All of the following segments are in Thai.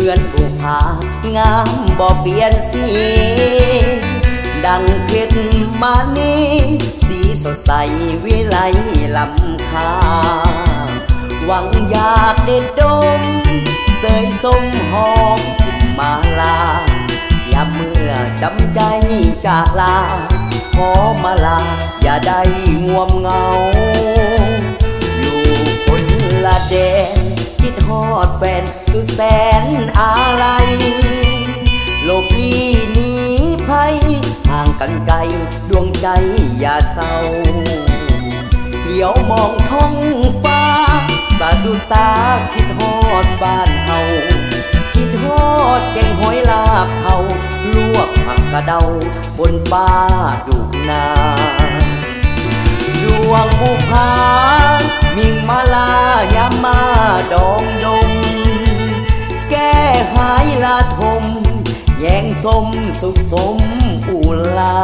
มือนบุพางามบ่เปลี่ยนสีดังเพชรมานีสีสดใสวิไลลำค่าหวังอยากเด็ดดมเสยสมหอมกลิ่นมาลายามเมื่อจำใจจากลาขอมาลาอย่าได้ง่วมเงาอยู่คนละแดนคิดฮอดแฟนสุดแสนอะไรโลกนี้หนีภัยห่างกันไกลดวงใจอย่าเศร้าเดี๋ยวมองท้องฟ้าสะดุดตาคิดฮอดบ้านเฮาคิดฮอดแกงหอยลาบเฮาลวกผักกระเดาบนป้าดุนาดวงบุพามิ่งมาลายามาดองดงแก้หายลาทมแย่งสมสุขสมอุลา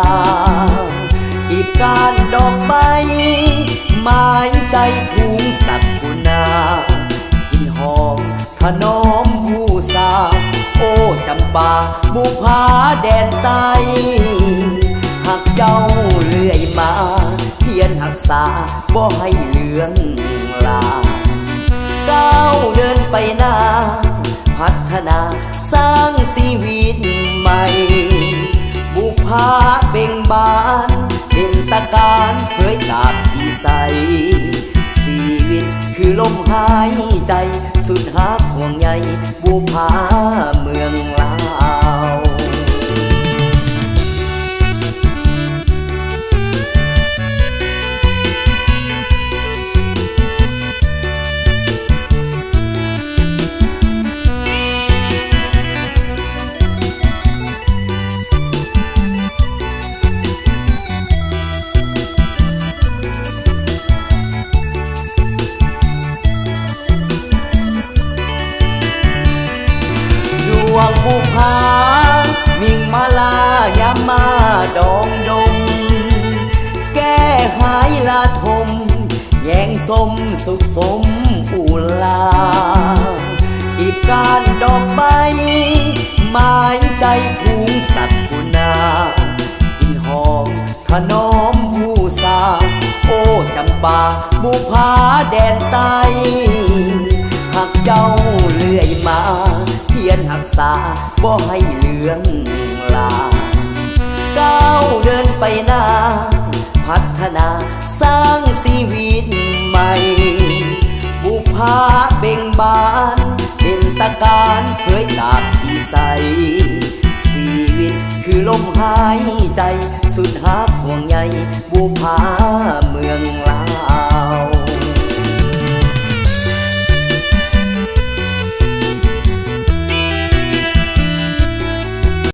อีกการดอกใบหมายใจพุงสักกุณากินหอมขนมผู้สาโอ้จำปาบุพาแดนใต้หากเจ้าเลื่อยมาเพียรหักษาบ่ให้เหลืองลาก้าวเดินไปหน้าพัฒนาสร้างชีวิตใหม่บุพาเบ่งบานเป็นตะการเผยกาบสีใสชีวิตคือลมหายใจสุดหาห่วงใยบุพาเมืองลาวดวงบุพามิ่งมาลายามาดองดงแก้หายลาทมแย่งสมสุขสมอุลาอีกการดอกใบหมายใจพุงสัตว์กุณากินหอมขนมผู้สาโอ้จำปาบุพาแดนใต้หากเจ้าเลื่อยมาเพียรหักษาบ่ให้เหลืองลาก้าวเดินไปหน้าพัฒนาสร้างชีวิตใหม่บุพาเบ่งบานเป็นตะการเผยกาบสีใสชีวิตคือลมหายใจสุดหาห่วงใยบุพาเมือง